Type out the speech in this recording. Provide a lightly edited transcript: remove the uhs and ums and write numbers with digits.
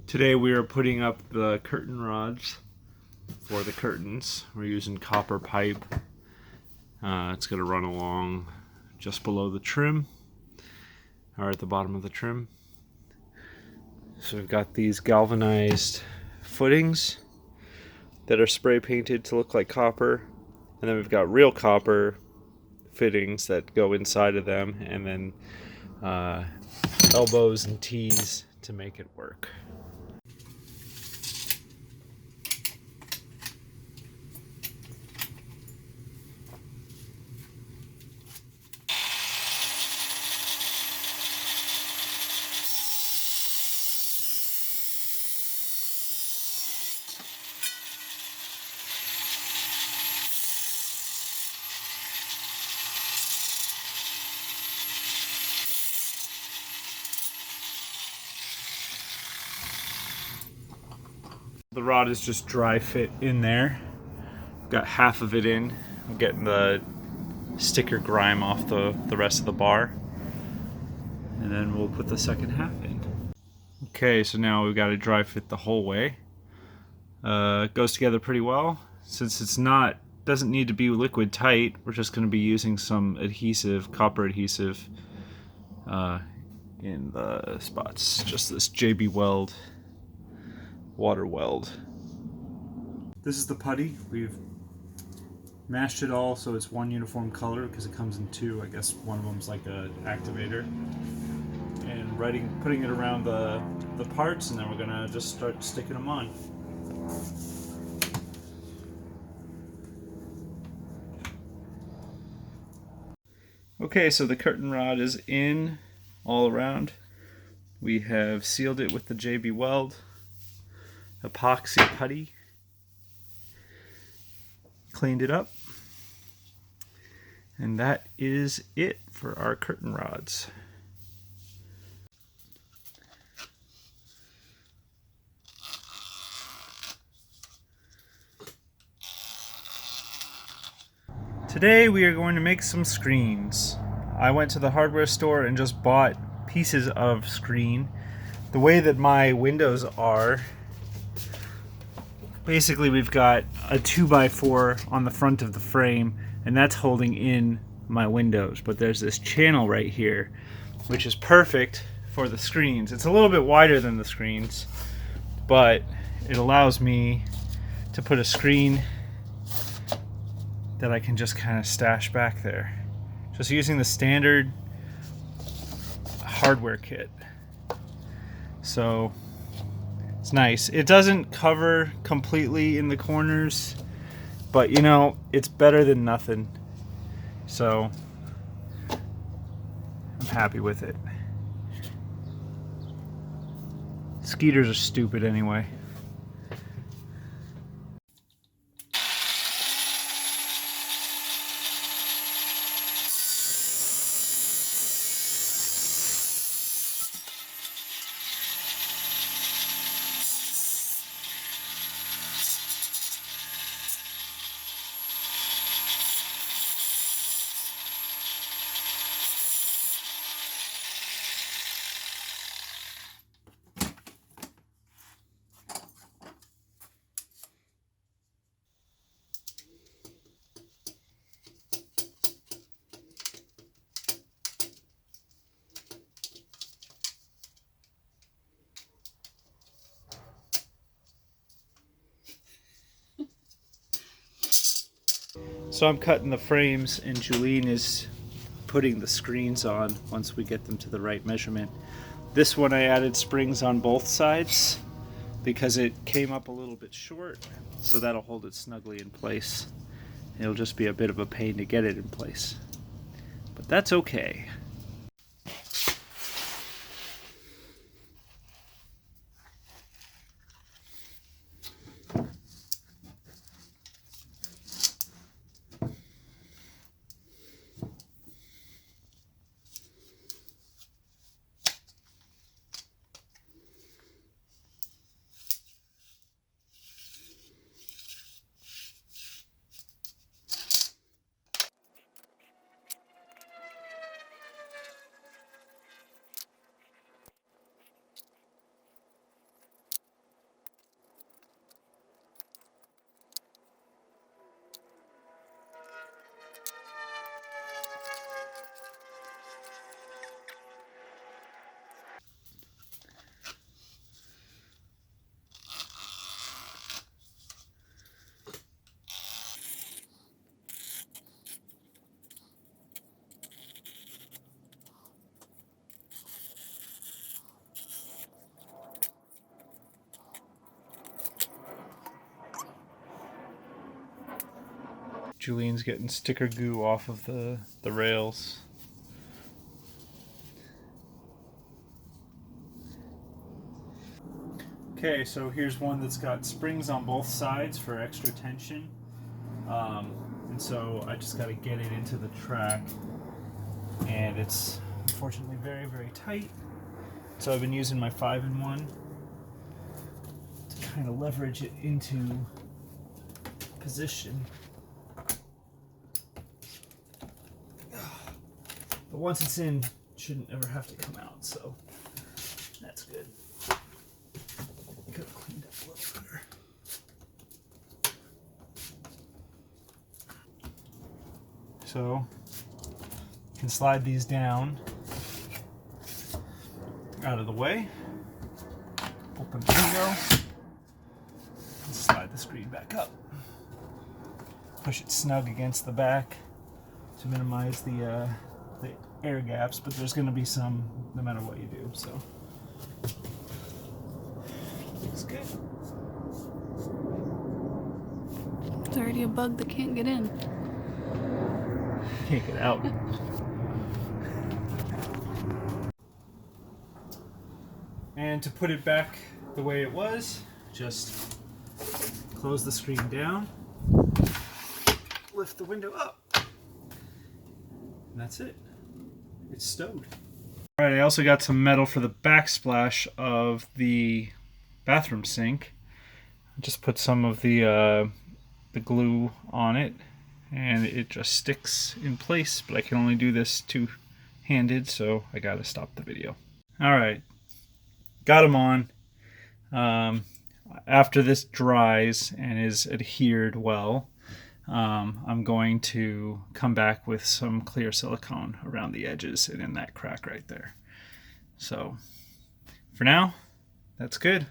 Today we are putting up the curtain rods for the curtains. We're using copper pipe. It's going to run along just below the trim, or at the bottom of the trim. So we've got these galvanized footings that are spray painted to look like copper, and then we've got real copper fittings that go inside of them, and then elbows and T's to make it work. The rod is just dry fit in there. Got half of it in. I'm getting the sticker grime off the rest of the bar. And then we'll put the second half in. Okay, so now we've got to dry fit the whole way. It goes together pretty well. Since doesn't need to be liquid tight, we're just going to be using some adhesive, copper adhesive, in the spots. Just this JB Weld water weld. This is the putty. We've mashed it all so it's one uniform color because it comes in two. I guess one of them's like an activator. And putting it around the parts, and then we're gonna just start sticking them on. Okay, so the curtain rod is in all around. We have sealed it with the JB Weld epoxy putty, cleaned it up, and that is it for our curtain rods. Today we are going to make some screens. I went to the hardware store and just bought pieces of screen. The way that my windows are, basically we've got a 2x4 on the front of the frame, and that's holding in my windows, but there's this channel right here which is perfect for the screens. It's a little bit wider than the screens, but it allows me to put a screen that I can just kind of stash back there, just using the standard hardware kit. So it's nice. It doesn't cover completely in the corners, but you know, it's better than nothing. So I'm happy with it. Skeeters are stupid anyway. So I'm cutting the frames, and Julene is putting the screens on once we get them to the right measurement. This one I added springs on both sides because it came up a little bit short, so that'll hold it snugly in place. It'll just be a bit of a pain to get it in place, but that's okay. Julian's getting sticker goo off of the rails. Okay, so here's one that's got springs on both sides for extra tension. And so I just got to get it into the track. And it's unfortunately very, very tight. So I've been using my 5-in-1 to kind of leverage it into position. But once it's in, it shouldn't ever have to come out, so that's good. Could have cleaned up a little better. So you can slide these down out of the way, open the window, and slide the screen back up. Push it snug against the back to minimize the air gaps, but there's going to be some no matter what you do, so looks good. There's already a bug that can't get in. Can't get out. And to put it back the way it was, just close the screen down, lift the window up, and that's it. It's stowed. Alright, I also got some metal for the backsplash of the bathroom sink. Just put some of the glue on it, and it just sticks in place, but I can only do this two-handed, so I gotta stop the video. Alright, got them on. After this dries and is adhered well, I'm going to come back with some clear silicone around the edges and in that crack right there. So for now, that's good.